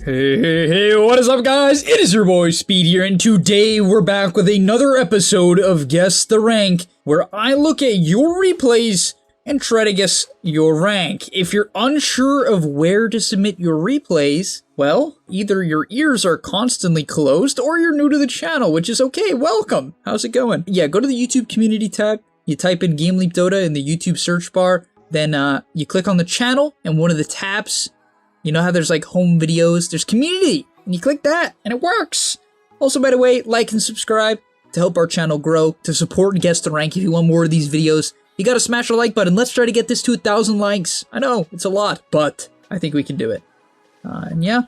Hey, what is up, guys? It is your boy Speed here, and today we're back with another episode of Guess the Rank, where I look at your replays and try to guess your rank. If you're unsure of where to submit your replays, well, either your ears are constantly closed or you're new to the channel, which is okay. Welcome. How's it going? Yeah, go to the YouTube community tab. You type in gameleap Dota in the YouTube search bar. Then you click on the channel, and one of the tabs, you know how there's like home videos, there's community, and you click that, and it works. Also, by the way, like and subscribe to help our channel grow, to support and Guess the Rank if you want more of these videos. You gotta smash the like button. Let's try to get this to 1,000 likes. I know, it's a lot, but I think we can do it. And yeah,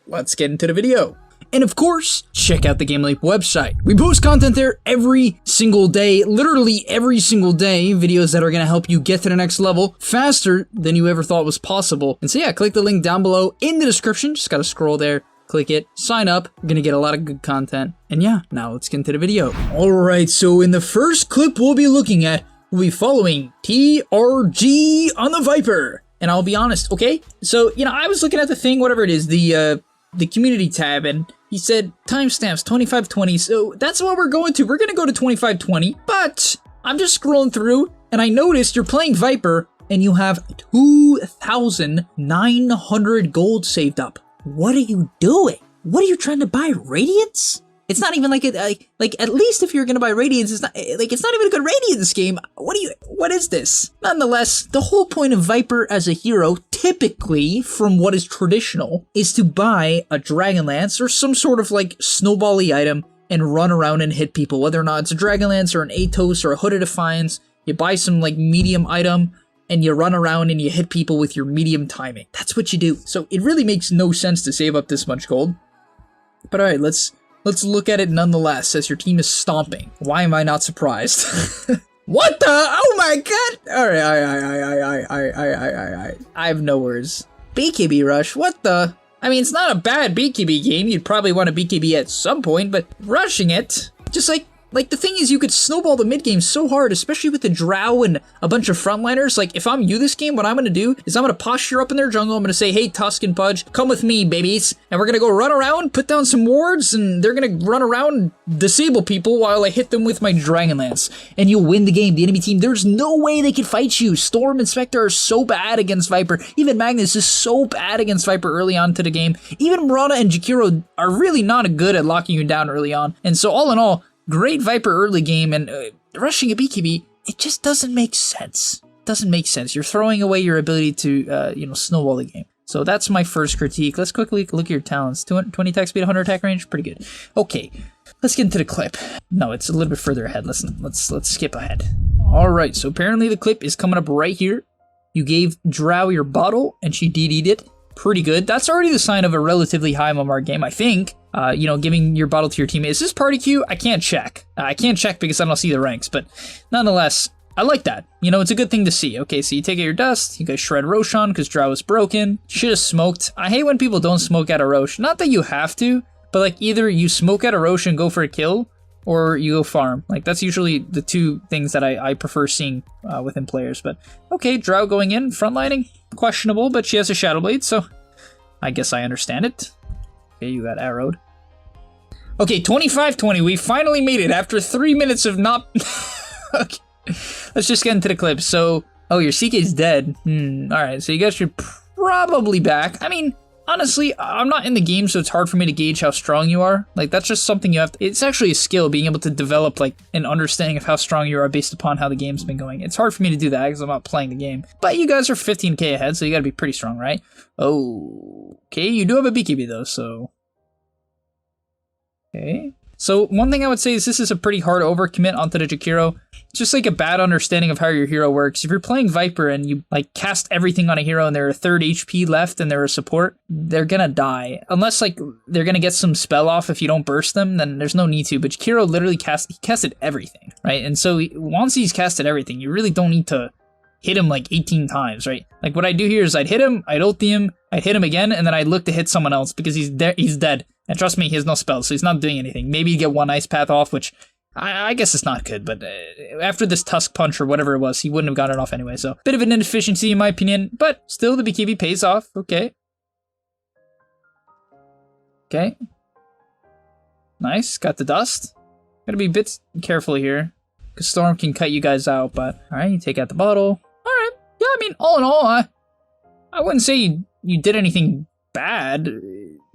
let's get into the video. And of course, check out the gameleap website. We post content there every single day, literally every single day, videos that are gonna help you get to the next level faster than you ever thought was possible. And so yeah, click the link down below in the description. Just gotta scroll there, click it, sign up. You're gonna get a lot of good content. And yeah, now let's get into the video. All right, so in the first clip we'll be looking at, we'll be following TRG on the Viper. And I'll be honest, okay? So, you know, I was looking at the thing, whatever it is, the community tab, and he said timestamps 2520, so that's what we're going to. We're gonna go to 2520, but I'm just scrolling through, and I noticed you're playing Viper, and you have 2,900 gold saved up. What are you doing? What are you trying to buy, Radiance? It's not even like it, like at least if you're gonna buy Radiance, it's not even a good Radiance game. What is this? Nonetheless, the whole point of Viper as a hero, typically from what is traditional, is to buy a Dragon Lance or some sort of like snowball-y item and run around and hit people. Whether or not it's a Dragon Lance or an Atos or a Hood of Defiance, you buy some like medium item and you run around and you hit people with your medium timing. That's what you do. So it really makes no sense to save up this much gold. But alright, let's look at it nonetheless, as your team is stomping. Why am I not surprised? What the? Oh my god! Alright, I have no words. BKB Rush, what the? I mean, it's not a bad BKB game. You'd probably want a BKB at some point, but rushing it, just like the thing is, you could snowball the mid game so hard, especially with the Drow and a bunch of frontliners. Like, if I'm you this game, what I'm gonna do is I'm gonna posture up in their jungle. I'm gonna say, hey, Tusk and Pudge, come with me, babies. And we're gonna go run around, put down some wards, and they're gonna run around and disable people while I hit them with my Dragon Lance. And you'll win the game. The enemy team, there's no way they can fight you. Storm and Spectre are so bad against Viper. Even Magnus is so bad against Viper early on to the game. Even Murata and Jakiro are really not good at locking you down early on. And so all in all, great Viper early game, and rushing a BKB, it just doesn't make sense. Doesn't make sense. You're throwing away your ability to, snowball the game. So that's my first critique. Let's quickly look at your talents. 220 attack speed, 100 attack range, pretty good. Okay, let's get into the clip. No, it's a little bit further ahead. Let's skip ahead. All right, so apparently the clip is coming up right here. You gave Drow your bottle, and she DD'd it. Pretty good. That's already the sign of a relatively high MMR game, I think. Giving your bottle to your teammate. Is this party queue? I can't check. I can't check because I don't see the ranks, but nonetheless, I like that. You know, it's a good thing to see. Okay, so you take out your dust, you guys shred Roshan because Drow is broken. Should have smoked. I hate when people don't smoke out a Rosh. Not that you have to, but like either you smoke out a Rosh and go for a kill, or you go farm. Like that's usually the two things that I prefer seeing within players. But okay, Drow going in, frontlining, questionable, but she has a Shadow Blade, so I guess I understand it. Okay, you got arrowed. Okay, 25-20, we finally made it after 3 minutes of not... Okay, let's just get into the clip. So, oh, your CK's dead. Alright, so you guys should probably back. I mean, honestly, I'm not in the game, so it's hard for me to gauge how strong you are. Like, that's just something you have to... It's actually a skill, being able to develop, like, an understanding of how strong you are based upon how the game's been going. It's hard for me to do that because I'm not playing the game. But you guys are 15k ahead, so you gotta be pretty strong, right? Oh, okay, you do have a BKB, though, so... Okay. So one thing I would say is this is a pretty hard overcommit onto the Jakiro. It's just like a bad understanding of how your hero works. If you're playing Viper and you like cast everything on a hero and they're a third HP left and they're a support, they're gonna die. Unless like they're gonna get some spell off if you don't burst them, then there's no need to. But Jakiro literally casted everything, right? And so once he's casted everything, you really don't need to hit him like 18 times, right? Like what I do here is I'd hit him, I'd ulti him, I'd hit him again, and then I'd look to hit someone else because he's dead. And trust me, he has no spells, so he's not doing anything. Maybe you get one Ice Path off, which I guess it's not good, but after this Tusk Punch or whatever it was, he wouldn't have gotten it off anyway, so bit of an inefficiency in my opinion, but still the BKB pays off, okay. Okay. Nice. Got the dust. Gotta be a bit careful here, because Storm can cut you guys out, but... Alright, you take out the bottle. Alright. Yeah, I mean, all in all, I wouldn't say you did anything bad,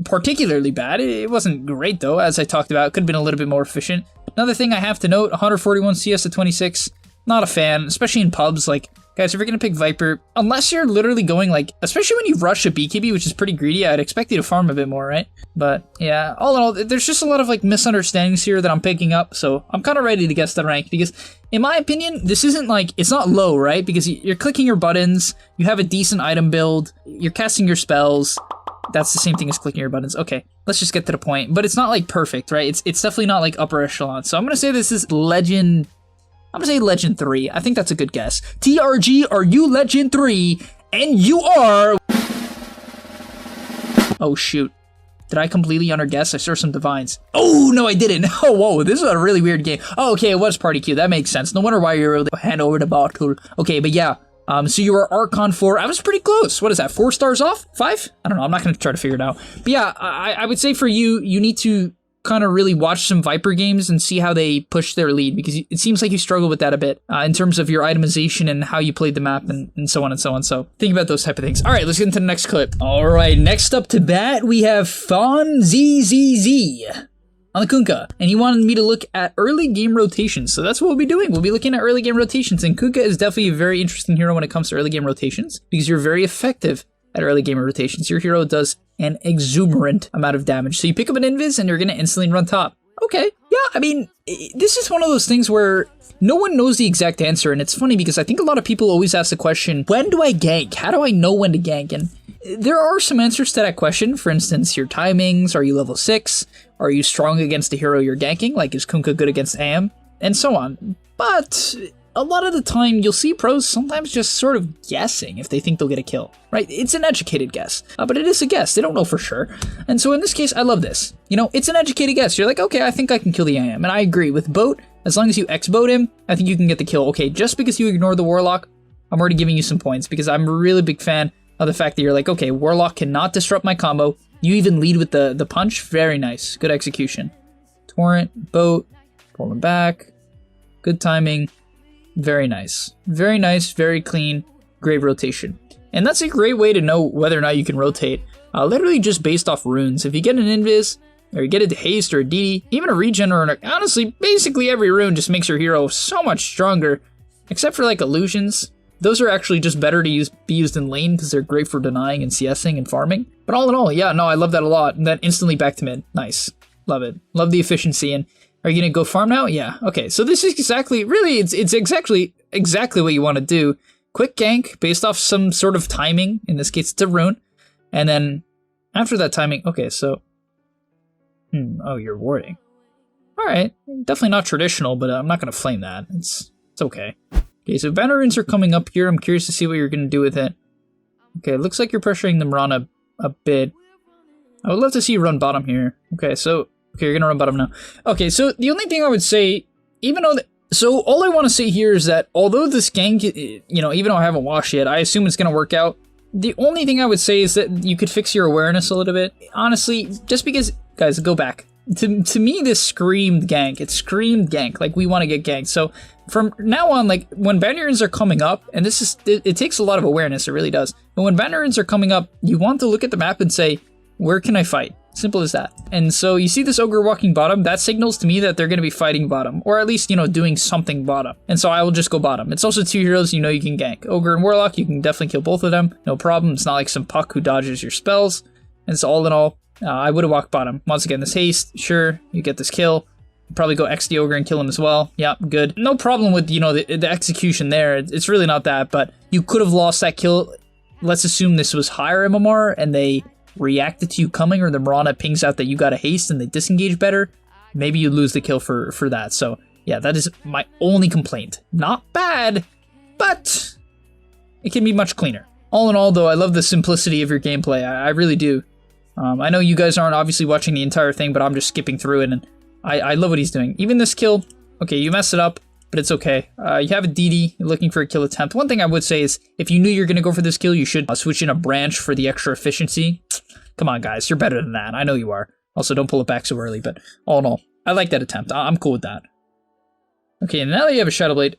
particularly bad. It wasn't great, though, as I talked about. It could have been a little bit more efficient. Another thing I have to note, 141 CS to 26. Not a fan, especially in pubs. Like, guys, if you're gonna pick Viper, unless you're literally going, like, especially when you rush a BKB, which is pretty greedy, I'd expect you to farm a bit more, right? But, yeah, all in all, there's just a lot of, like, misunderstandings here that I'm picking up, so I'm kind of ready to guess the rank, because, in my opinion, this isn't, like, it's not low, right? Because you're clicking your buttons, you have a decent item build, you're casting your spells. That's the same thing as clicking your buttons. Okay, let's just get to the point. But it's not, like, perfect, right? It's definitely not, like, upper echelon. So I'm gonna say this is Legend... I'm gonna say Legend 3. I think that's a good guess. TRG, are you Legend 3? And you are... Oh, shoot. Did I completely underguess? I saw some divines. Oh, no, I didn't. Oh, whoa, this is a really weird game. Oh, okay, it was Party Q. That makes sense. No wonder why you're able to hand over the bottle. Okay, but yeah. So you were Archon 4. I was pretty close. What is that, 4 stars off? 5? I don't know. I'm not gonna try to figure it out. But yeah, I would say for you, you need to kind of really watch some Viper games and see how they push their lead, because it seems like you struggle with that a bit in terms of your itemization and how you played the map and so on and so on. So think about those type of things. All right, let's get into the next clip. All right, next up to bat, we have Fawn ZZZ on the Kunkka, and he wanted me to look at early game rotations. So that's what we'll be doing. We'll be looking at early game rotations, and Kunkka is definitely a very interesting hero when it comes to early game rotations, because you're very effective at early game rotations. Your hero does an exuberant amount of damage. So you pick up an invis and you're gonna instantly run top. Okay, yeah, I mean, this is one of those things where no one knows the exact answer, and it's funny because I think a lot of people always ask the question, when do I gank? How do I know when to gank? And there are some answers to that question. For instance, your timings, are you level 6? Are you strong against the hero you're ganking? Like, is Kunkka good against AM? And so on. But a lot of the time, you'll see pros sometimes just sort of guessing if they think they'll get a kill, right? It's an educated guess, but it is a guess. They don't know for sure. And so in this case, I love this. You know, it's an educated guess. You're like, okay, I think I can kill the AM. And I agree with Boat. As long as you X-Boat him, I think you can get the kill. Okay, just because you ignore the Warlock, I'm already giving you some points, because I'm a really big fan of the fact that you're like, okay, Warlock cannot disrupt my combo. You even lead with the punch. Very nice. Good execution. Torrent, Boat, pull him back. Good timing. Very nice. Very nice, very clean, great rotation. And that's a great way to know whether or not you can rotate. Literally just based off runes. If you get an invis, or you get a haste or a DD, even a regen or honestly, basically every rune just makes your hero so much stronger. Except for like illusions. Those are actually just better to be used in lane because they're great for denying and CSing and farming. But all in all, yeah, no, I love that a lot. And then instantly back to mid. Nice. Love it. Love the efficiency. And are you gonna go farm now? Yeah. Okay. So this is exactly, really, it's exactly what you want to do. Quick gank based off some sort of timing. In this case, it's a rune. And then after that timing, okay. So, oh, you're warding. All right. Definitely not traditional, but I'm not gonna flame that. It's okay. Okay. So banner runes are coming up here. I'm curious to see what you're gonna do with it. Okay. It looks like you're pressuring the Mirana a bit. I would love to see you run bottom here. Okay. So. Okay, you're gonna run bottom now. Okay, so the only thing I would say, so all I want to say here is that although this gank, you know, even though I haven't watched yet, I assume it's gonna work out. The only thing I would say is that you could fix your awareness a little bit. Honestly, just because, guys, go back. To me, this screamed gank. It screamed gank, like we want to get ganked. So from now on, like when banner runes are coming up, and it takes a lot of awareness, it really does. But when banner runes are coming up, you want to look at the map and say, where can I fight? Simple as that. And so you see this ogre walking bottom, that signals to me that they're going to be fighting bottom, or at least, you know, doing something bottom. And so I will just go bottom. It's also 2 heroes you know you can gank. Ogre and Warlock, you can definitely kill both of them. No problem. It's not like some puck who dodges your spells. And so all in all, I would have walked bottom. Once again, this haste, sure, you get this kill. Probably go X the ogre and kill him as well. Yeah, good. No problem with, you know, the execution there. It's really not that, but you could have lost that kill. Let's assume this was higher MMR and they reacted to you coming, or the Mirana pings out that you got a haste and they disengage better. Maybe you lose the kill for that. So yeah, that is my only complaint. Not bad, but it can be much cleaner. All in all, though, I love the simplicity of your gameplay. I really do. I know you guys aren't obviously watching the entire thing, but I'm just skipping through it, and I love what he's doing. Even this kill, okay, you mess it up, but it's okay. You have a DD, you're looking for a kill attempt. One thing I would say is, if you knew you're going to go for this kill, you should switch in a branch for the extra efficiency. Come on, guys, you're better than that. I know you are. Also, don't pull it back so early, but all in all, I like that attempt. I'm cool with that. Okay, and now that you have a Shadow Blade,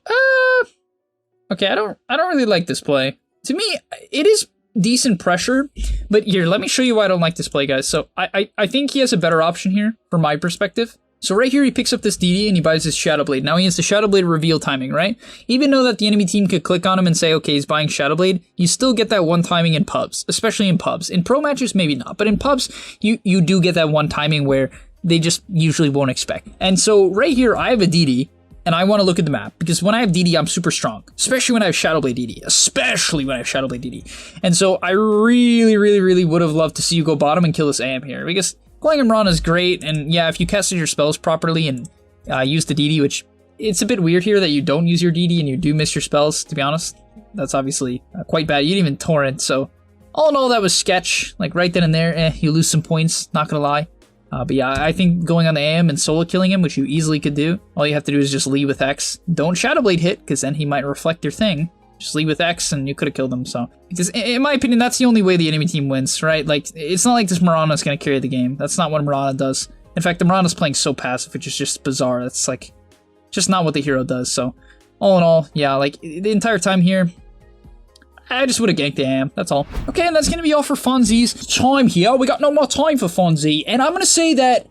okay, I don't really like this play. To me, it is decent pressure, but here, let me show you why I don't like this play, guys. So I think he has a better option here, from my perspective. So right here, he picks up this DD and he buys his Shadow Blade. Now he has the Shadow Blade reveal timing, right? Even though that the enemy team could click on him and say, okay, he's buying Shadow Blade, you still get that one timing in pubs, especially in pubs. In pro matches, maybe not, but in pubs, you do get that one timing where they just usually won't expect. And so right here, I have a DD, and I want to look at the map, because when I have DD, I'm super strong, especially when I have Shadow Blade DD, And so I really would have loved to see you go bottom and kill this AM here, because going Imran is great, and yeah, if you casted your spells properly and use the DD, which it's a bit weird here that you don't use your DD and you do miss your spells, to be honest. That's obviously quite bad. You didn't even torrent, so all in all, that was sketch. Like right then and there, you lose some points, not gonna lie. But yeah, I think going on the AM and solo killing him, which you easily could do, all you have to do is just lead with X. Don't Shadow Blade hit, because then he might reflect your thing. Just lead with X and you could have killed him, so. Because in my opinion, that's the only way the enemy team wins, right? Like, it's not like this Mirana's gonna carry the game. That's not what Mirana does. In fact, the Mirana's playing so passive, which is just bizarre. That's like, just not what the hero does, so. All in all, yeah, like, the entire time here, I just would have ganked the AM, that's all. Okay, and that's gonna be all for Fonzie's time here. We got no more time for Fonzie, and I'm gonna say that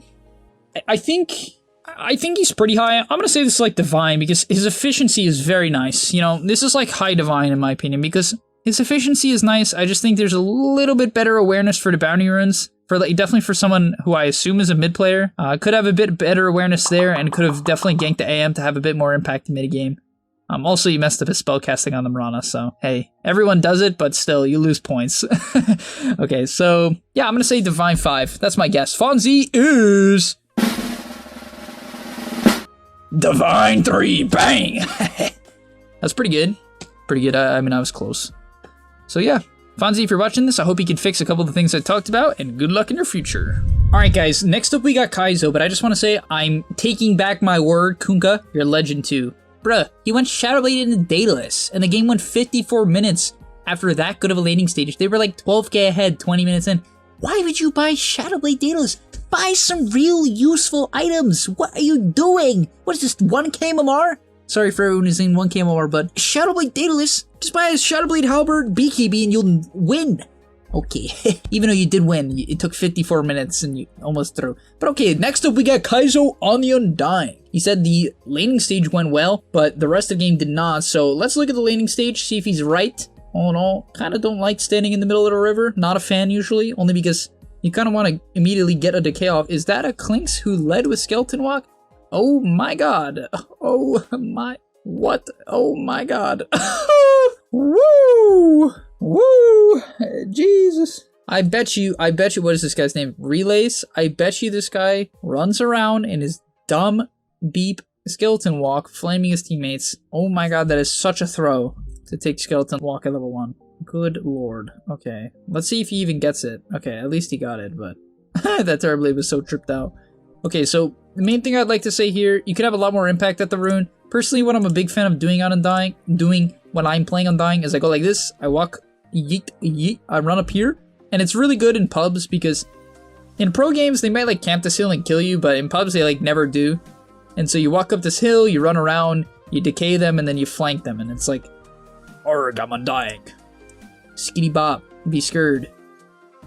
I think he's pretty high. I'm gonna say this is like Divine, because his efficiency is very nice. You know, this is like high Divine in my opinion, because his efficiency is nice. I just think there's a little bit better awareness for the bounty runes. For like, definitely for someone who I assume is a mid player. Could have a bit better awareness there, and could have definitely ganked the AM to have a bit more impact in mid game. Also, you messed up his spell casting on the Mirana, so hey, everyone does it, but still, you lose points. Okay, so yeah, I'm gonna say Divine 5. That's my guess. Fonzie is Divine 3. Bang! That's pretty good. Pretty good. I mean, I was close. So yeah, Fonzie, if you're watching this, I hope you can fix a couple of the things I talked about, and good luck in your future. Alright guys, next up we got Kaizo, but I just want to say I'm taking back my word, Kunkka. You're a legend too. Bruh, he went Shadow Blade into Daedalus, and the game went 54 minutes after that good of a laning stage. They were like 12k ahead 20 minutes in. Why would you buy Shadow Blade Daedalus? Buy some real useful items. What are you doing? What is this, 1k MMR? Sorry for everyone who's in 1k MMR, but Shadow Blade Daedalus, just buy a Shadow Blade Halberd BKB and you'll win. Okay, even though you did win, it took 54 minutes and you almost threw. But okay, next up we got Kaizo on the Undying. He said the laning stage went well, but the rest of the game did not. So let's look at the laning stage, see if he's right. All in all, kind of don't like standing in the middle of the river. Not a fan usually, only because you kind of want to immediately get a decay off. Is that a Clinks who led with Skeleton Walk? Oh my god. Oh my, what? Oh my god. Woo! Woo! Jesus. I bet you, what is this guy's name? Relays? I bet you this guy runs around in his dumb beep Skeleton Walk, flaming his teammates. Oh my god, that is such a throw to take Skeleton Walk at level 1. Good lord. Okay, let's see if he even gets it. Okay, at least he got it, but that Terrorblade was so tripped out. Okay, so the main thing I'd like to say here, you could have a lot more impact at the rune. Personally, what I'm a big fan of doing on Undying, when I'm playing Undying, is I go like this, I walk, yeet, yeet, I run up here, and it's really good in pubs because in pro games, they might like camp this hill and kill you, but in pubs, they like never do. And so you walk up this hill, you run around, you decay them, and then you flank them, and it's like, arg, I'm Undying. Skitty bop, be scared.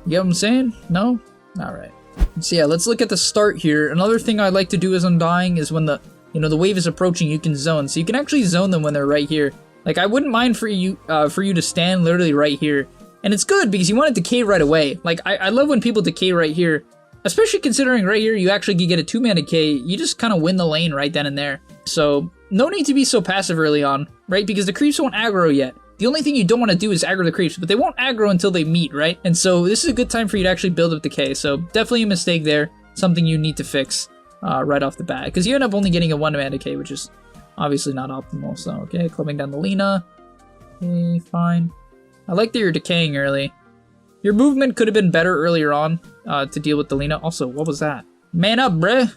You get what I'm saying? No? Alright. So yeah, let's look at the start here. Another thing I like to do as Undying is when the wave is approaching, you can zone. So you can actually zone them when they're right here. Like, I wouldn't mind for you to stand literally right here. And it's good because you want to decay right away. Like, I love when people decay right here. Especially considering right here, you actually can get a 2-man decay. You just kind of win the lane right then and there. So, no need to be so passive early on, right? Because the creeps won't aggro yet. The only thing you don't want to do is aggro the creeps, but they won't aggro until they meet, right? And so this is a good time for you to actually build up decay. So definitely a mistake there. Something you need to fix right off the bat. Because you end up only getting a 1-man decay, which is obviously not optimal. So, okay, clubbing down the Lina. Okay, fine. I like that you're decaying early. Your movement could have been better earlier on to deal with the Lina. Also, what was that? Man up, bruh!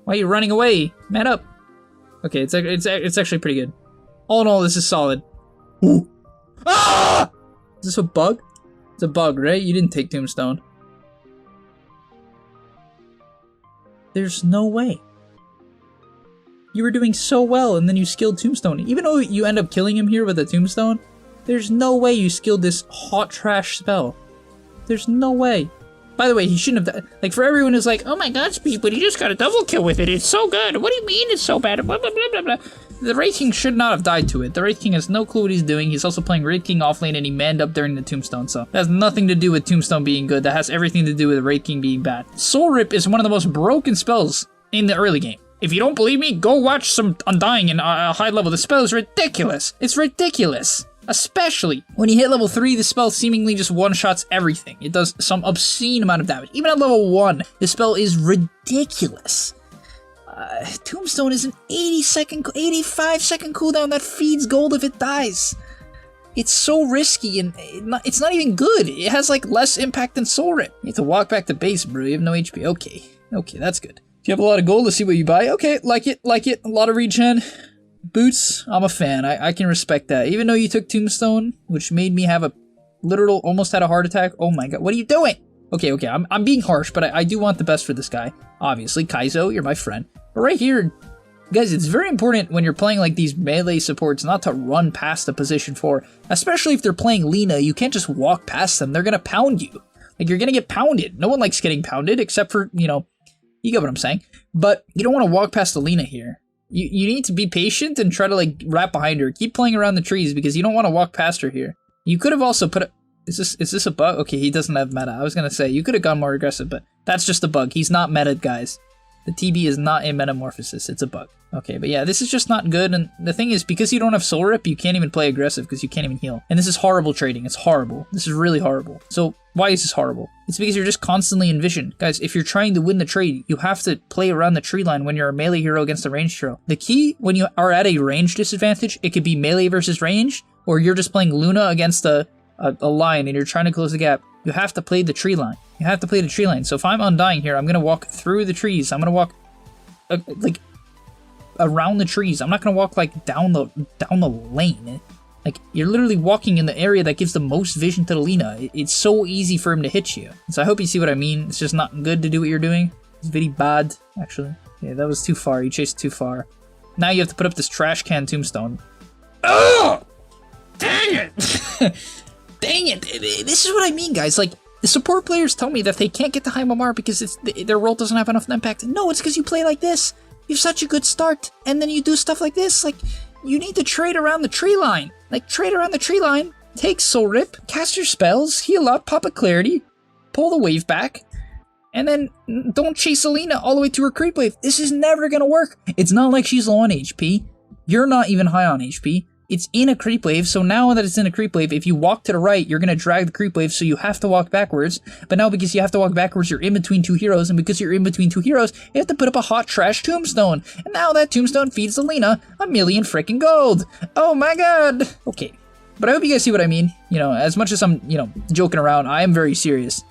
Why are you running away? Man up! Okay, it's actually pretty good. All in all, this is solid. Ooh. Ah! Is this a bug? It's a bug, right? You didn't take Tombstone. There's no way. You were doing so well and then you skilled Tombstone. Even though you end up killing him here with a Tombstone, there's no way you skilled this hot trash spell. There's no way. By the way, he shouldn't have... Like, for everyone who's like, oh my god, Speed, but he just got a double kill with it. It's so good. What do you mean it's so bad? Blah, blah, blah, blah, blah. The Wraith King should not have died to it. The Wraith King has no clue what he's doing. He's also playing Wraith King offlane and he manned up during the Tombstone. So that has nothing to do with Tombstone being good. That has everything to do with the Wraith King being bad. Soul Rip is one of the most broken spells in the early game. If you don't believe me, go watch some Undying in a high level. The spell is ridiculous. It's ridiculous. Especially when you hit level 3, the spell seemingly just one-shots everything. It does some obscene amount of damage. Even at level 1, the spell is ridiculous. Tombstone is an 85 second cooldown that feeds gold if it dies. It's so risky and it's not even good. It has like less impact than Soul Rip. You have to walk back to base, bro. You have no HP. Okay, that's good. If you have a lot of gold, let's see what you buy. Okay, like it. A lot of regen. Boots, I'm a fan. I can respect that. Even though you took Tombstone, which made me have a literal, almost had a heart attack. Oh my god, what are you doing? Okay, I'm being harsh, but I do want the best for this guy. Obviously, Kaizo, you're my friend. But right here, guys, it's very important when you're playing like these melee supports not to run past the position 4. Especially if they're playing Lina, you can't just walk past them. They're gonna pound you. Like, you're gonna get pounded. No one likes getting pounded, except for, you know, you get what I'm saying. But you don't want to walk past the Lina here. You need to be patient and try to like wrap behind her. Keep playing around the trees because you don't want to walk past her here. You could have also put a... Is this a bug? Okay, he doesn't have meta. I was gonna say, you could have gone more aggressive, but that's just a bug. He's not meta, guys. The TB is not a metamorphosis, it's a bug. Okay, but yeah, this is just not good, and the thing is, because you don't have Soul Rip, you can't even play aggressive because you can't even heal. And this is horrible trading, it's horrible. This is really horrible. So, why is this horrible? It's because you're just constantly in vision. Guys, if you're trying to win the trade, you have to play around the tree line when you're a melee hero against a ranged hero. The key, when you are at a range disadvantage, it could be melee versus ranged, or you're just playing Luna against a line and you're trying to close the gap. You have to play the tree line. You have to play the tree line. So if I'm Undying here, I'm going to walk through the trees. I'm going to walk, like, around the trees. I'm not going to walk, like, down the lane. Like, you're literally walking in the area that gives the most vision to the Lina. It's so easy for him to hit you. So I hope you see what I mean. It's just not good to do what you're doing. It's very bad, actually. Yeah, that was too far. You chased too far. Now you have to put up this trash can Tombstone. Oh! Dang it! Dang it! This is what I mean, guys. Like, the support players tell me that they can't get to high MMR because their role doesn't have enough impact. No, it's because you play like this. You have such a good start, and then you do stuff like this. Like, you need to trade around the tree line. Like, trade around the tree line, take Soul Rip, cast your spells, heal up, pop a Clarity, pull the wave back, and then don't chase Selena all the way to her creep wave. This is never gonna work. It's not like she's low on HP. You're not even high on HP. It's in a creep wave, so now that it's in a creep wave, if you walk to the right, you're gonna drag the creep wave, so you have to walk backwards. But now because you have to walk backwards, you're in between two heroes, and because you're in between two heroes, you have to put up a hot trash Tombstone. And now that Tombstone feeds Selena 1,000,000 freaking gold. Oh my god. Okay. But I hope you guys see what I mean. You know, as much as I'm, joking around, I am very serious.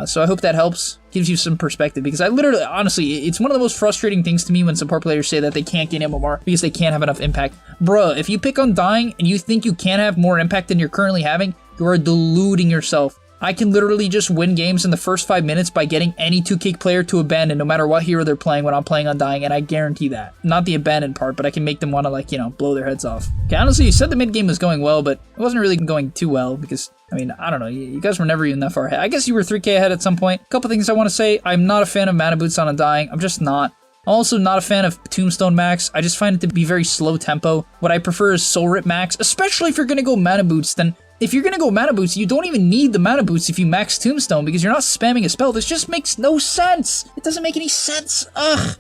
So I hope that helps, gives you some perspective, because I literally, honestly, it's one of the most frustrating things to me when support players say that they can't gain MMR because they can't have enough impact. Bruh, if you pick Undying and you think you can have more impact than you're currently having, you are deluding yourself. I can literally just win games in the first 5 minutes by getting any 2K player to abandon no matter what hero they're playing when I'm playing Undying, and I guarantee that. Not the abandon part, but I can make them want to, blow their heads off. Okay, honestly, you said the mid game was going well, but it wasn't really going too well because, I don't know, you guys were never even that far ahead. I guess you were 3K ahead at some point. A couple things I want to say. I'm not a fan of mana boots on Undying. I'm just not. I'm also not a fan of Tombstone Max. I just find it to be very slow tempo. What I prefer is Soul Rip Max, especially if you're going to go mana boots. Then if you're going to go mana boots, you don't even need the mana boots if you max Tombstone because you're not spamming a spell. This just makes no sense. It doesn't make any sense. Ugh.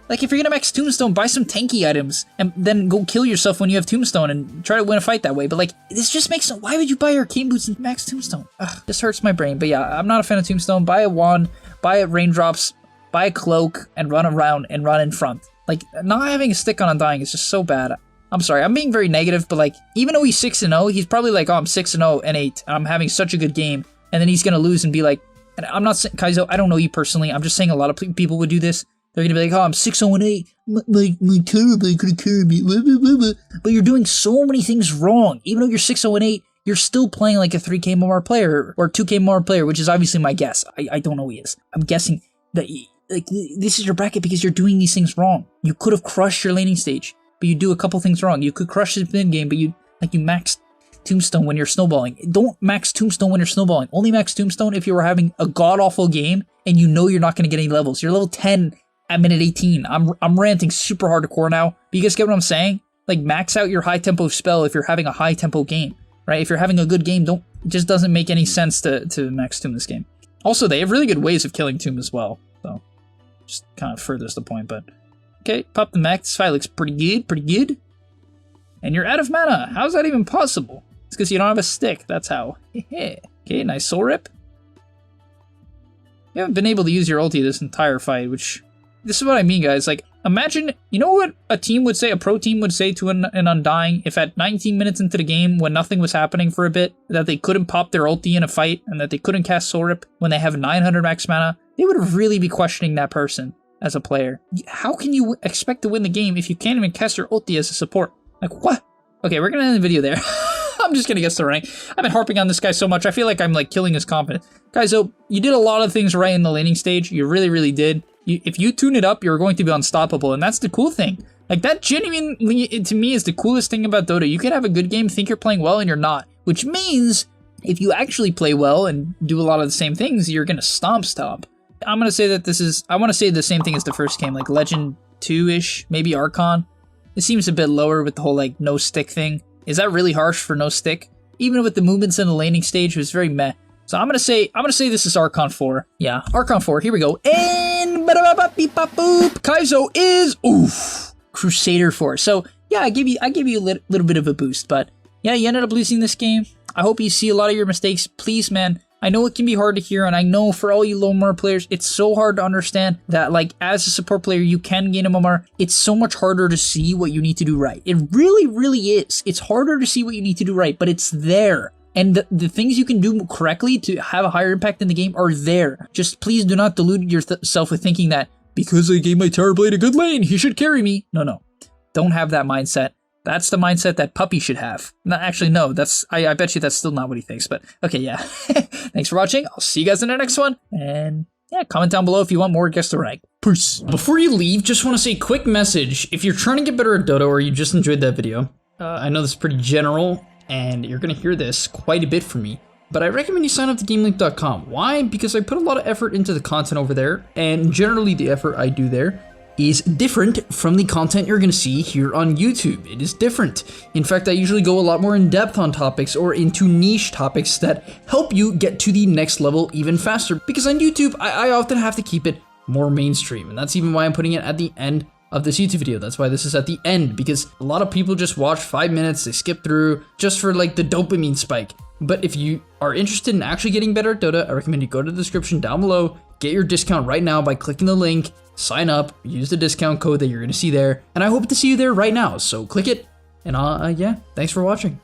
Like, if you're gonna max Tombstone, buy some tanky items, and then go kill yourself when you have Tombstone and try to win a fight that way. But, like, this just makes no... Why would you buy Arcane Boots and max Tombstone? Ugh, this hurts my brain. But yeah, I'm not a fan of Tombstone. Buy a wand, buy a raindrops, buy a cloak, and run around and run in front. Like, not having a stick on Undying is just so bad. I'm sorry, I'm being very negative, but, like, even though he's 6-0, he's probably like, oh, I'm 6-0 and 8, and I'm having such a good game, and then he's gonna lose and be like... And I'm not saying... Kaizo, I don't know you personally. I'm just saying a lot of people would do this. They're gonna be like, oh, I'm 6-0-8. My Terrorblade could have carried me. But you're doing so many things wrong. Even though you're 6-0-8, you're still playing like a 3K more player or 2K more player, which is obviously my guess. I don't know who he is. I'm guessing that like this is your bracket because you're doing these things wrong. You could have crushed your laning stage, but you do a couple things wrong. You could crush the mid game, but you maxed Tombstone when you're snowballing. Don't max Tombstone when you're snowballing. Only max Tombstone if you were having a god-awful game and you know you're not going to get any levels. You're level 10 at minute 18. I'm ranting super hardcore now. But you guys get what I'm saying? Like, max out your high-tempo spell if you're having a high-tempo game, right? If you're having a good game, it just doesn't make any sense to max Tomb this game. Also, they have really good ways of killing Tomb as well. So, just kind of furthers the point, but... Okay, pop the mech. This fight looks pretty good. And you're out of mana. How's that even possible? It's because you don't have a stick. That's how. Okay, nice soul rip. You haven't been able to use your ulti this entire fight, which... This is what I mean, guys. Like, imagine... You know what a team would say, a pro team would say to an Undying if at 19 minutes into the game, when nothing was happening for a bit, that they couldn't pop their ulti in a fight, and that they couldn't cast soul rip when they have 900 max mana? They would really be questioning that person as a player. How can you expect to win the game if you can't even cast your ulti as a support? Like, what? Okay, we're gonna end the video there. I'm just gonna get to rank. I've been harping on this guy so much, I feel like I'm like killing his confidence. Guys, so you did a lot of things right in the laning stage. You really did. If you tune it up, you're going to be unstoppable, and that's the cool thing. Like, that genuinely, to me, is the coolest thing about Dota. You can have a good game, think you're playing well, and you're not. Which means, if you actually play well and do a lot of the same things, you're gonna stomp. I'm gonna say that this is, I wanna say the same thing as the first game, like Legend 2-ish, maybe Archon. It seems a bit lower with the whole, like, no stick thing. Is that really harsh for no stick? Even with the movements in the laning stage, it was very meh. So I'm gonna say this is Archon 4. Yeah, Archon 4, here we go. And Kaizo is Crusader 4. So yeah, I give you a little bit of a boost, but yeah, you ended up losing this game. I hope you see a lot of your mistakes. Please, man. I know it can be hard to hear, and I know for all you low MR players, it's so hard to understand that, like, as a support player, you can gain a MR. It's so much harder to see what you need to do right. It really is. It's harder to see what you need to do right, but it's there. And the things you can do correctly to have a higher impact in the game are there. Just please do not delude yourself with thinking that because I gave my Tower Blade a good lane, he should carry me. No. Don't have that mindset. That's the mindset that Puppy should have. No, actually, no. I bet you that's still not what he thinks. But okay, yeah. Thanks for watching. I'll see you guys in the next one. And yeah, comment down below if you want more guests to rank. Peace. Before you leave, just want to say a quick message. If you're trying to get better at Dota or you just enjoyed that video, I know this is pretty general, and you're going to hear this quite a bit from me, but I recommend you sign up to gameleap.com. Why? Because I put a lot of effort into the content over there, and generally the effort I do there is different from the content you're going to see here on YouTube. It is different. In fact, I usually go a lot more in depth on topics or into niche topics that help you get to the next level even faster. Because on YouTube, I often have to keep it more mainstream, and that's even why I'm putting it at the end of this YouTube video. That's why this is at the end, because a lot of people just watch 5 minutes, they skip through just for like the dopamine spike. But if you are interested in actually getting better at Dota, I recommend you go to the description down below, get your discount right now by clicking the link, sign up, use the discount code that you're going to see there, and I hope to see you there right now. So click it, and yeah, thanks for watching.